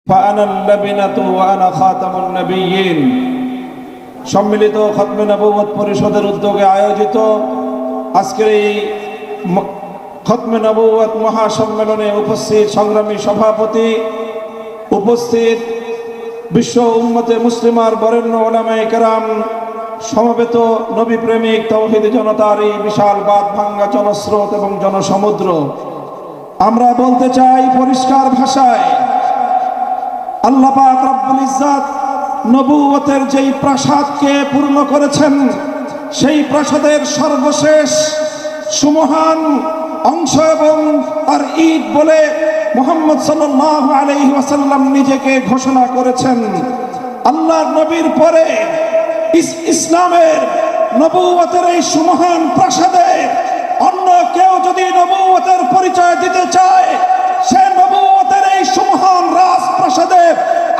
فأنا اللبنة وأنا خاتم النبيين সম্মিলিত খতমে নবুয়ত পরিষদের উদ্যোগে আয়োজিত আজকের এই খতমে নবুয়ত মহাসম্মেলনে উপস্থিত সংগ্রামী সভাপতি, উপস্থিত বিশ্ব উম্মতে মুসলিমার বরেণ্য উলামায়ে কেরাম, সমবেত নবী প্রেমিক তাওহীদি জনতার এই বিশাল বাঁধ ভাঙ্গা জনস্রোত এবং জনসমুদ্র, আমরা বলতে চাই পরিষ্কার ভাষায়, আল্লাহ পাক রব্বুল ইজ্জত নবুয়তের যেই প্রাসাদকে পূর্ণ করেছেন, সেই প্রাসাদের সর্বশেষ সুমহান অংশ এবং তার ঈদ বলে মুহাম্মদ সাল্লাল্লাহু আলাইহি ওয়াসাল্লাম নিজেকে ঘোষণা করেছেন। আল্লাহর নবীর পরে ইসলামের নবুয়তের এই সুমহান প্রাসাদে অন্য কেউ যদি নবুয়তের পরিচয় দিতে চায়, সে নবুয়তের এই সুমহান রাজপ্রাসাদে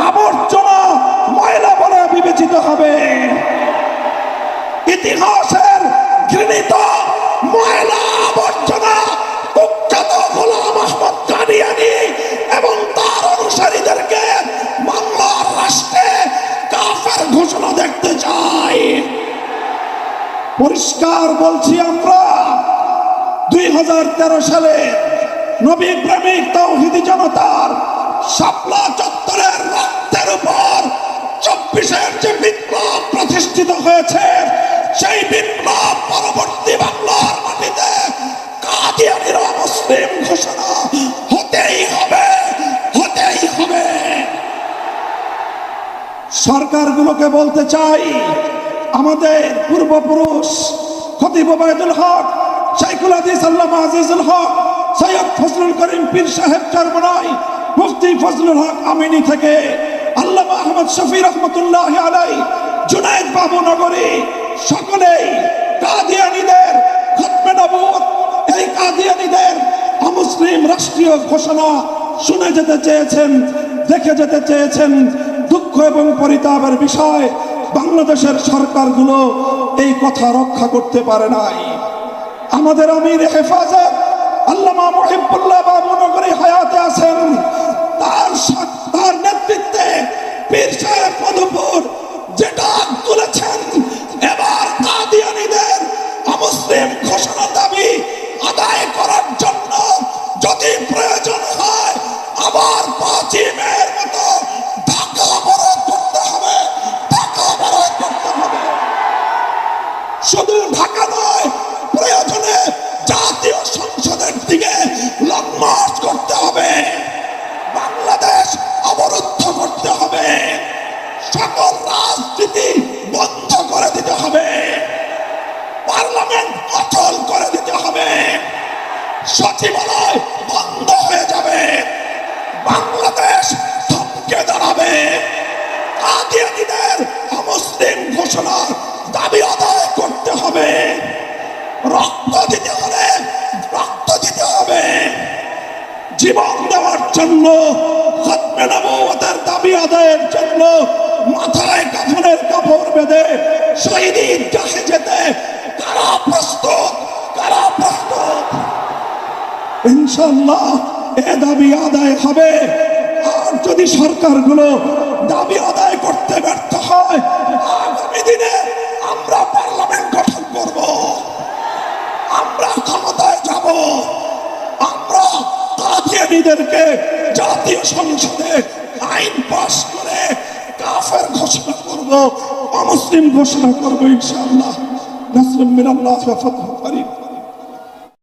আবর্জনা, ময়লা বলে বিবেচিত হবে। ইতিহাসের ঘৃণিত ময়লা আবর্জনা কুখ্যাত গোলাম আহমদ কাদিয়ানী এবং তার অনুসারীদেরকে বাংলার রাষ্ট্রে কাফের ঘোষণা দেখতে চাই। পরিষ্কার বলছি, আমরা 2013 সালে নবী প্রেমিক তাওহীদি জনতার শাপলা চত্বরের রক্তের উপর 24-এর যে বিপ্লব প্রতিষ্ঠিত হয়েছে, সেই বিপ্লব পরবর্তী বাংলার মাটিতে কাদিয়ানীর মুসলিম ঘোষণা হতেই হবে, হতেই হবে। সরকারগুলোকে বলতে চাই, আমাদের পূর্বপুরুষ খতিব ওবায়দুল হক, শাইখুল হাদিস আল্লামা আজিজুল হক, সৈয়দ ফজলুল করিম পীর সাহেব চরমনাই, মুফতি ফজলুল হক আমিনী থেকে আল্লামা আহমদ শফি রহমতুল্লাহ আলাইহি, জুনায়েদ বাবু নগরী, সকলেই কাদিয়ানীদের খতমে নবুয়ত, এই কাদিয়ানীদের অমুসলিম রাষ্ট্রীয় ঘোষণা শুনে যেতে চেয়েছেন, দেখে যেতে চেয়েছেন। দুঃখ এবং পরিতাপের বিষয়, বাংলাদেশের সরকারগুলো এই কথা রক্ষা করতে পারে নাই। আমাদের আমির হেফাজত আল্লামা মুহিবুল্লাহ বাবু নগরী হায়াতে আছেন, তার নেতৃত্বে পীর সাহেব মধুপুর যেটা তুলেছেন, এবার কাদিয়ানীদের অমুসলিম ঘোষণা দাবি আদায় করার জন্য যদি প্রয়োজন হয়, আবার 5 মের মতো ঢাকা অবরোধ করতে হবে, ঢাকা অবরোধ করতে হবে। শুধু ঢাকা নয়, প্রয়োজনে জাতীয় সংসদের দিকে লং মার্চ করতে হবে, বাংলাদেশ অবরুদ্ধ করতে হবে, সকল রাজনীতি বন্ধ করে দিতে হবে, পার্লামেন্ট অচল করে দিতে হবে, সচিবালয় বন্ধ হয়ে যাবে, বাংলাদেশ থমকে দাঁড়াবে। কাদিয়ানীদের অমুসলিম ঘোষণার দাবি আদায় করতে হবে, রক্ত দিতে হলে রক্ত দিতে হবে, জীবন দেওয়ার জন্য, খতমে নবুয়তের দাবি আদায়ের জন্য মাথায় কাফনের কাপড় বেঁধে শহীদ ঈদগাহে যেতে কারা প্রস্তুত, কারা প্রস্তুত? ইনশাআল্লাহ এ দাবি আদায় হবে। আর যদি সরকারগুলো দাবি আদায় করতে ব্যর্থ হয়, আগামী দিনে আমরা পার্লামেন্ট গঠন করব, আমরা ক্ষমতায় যাব, আমরা কাদিয়ানীদেরকে জাতীয় সংসদে আইন পাস করে কাফের ঘোষণা করব, অমুসলিম ঘোষণা করব ইনশাআল্লাহ। নাসরুম মিনাল্লাহ ওয়া ফাতহুন করিম।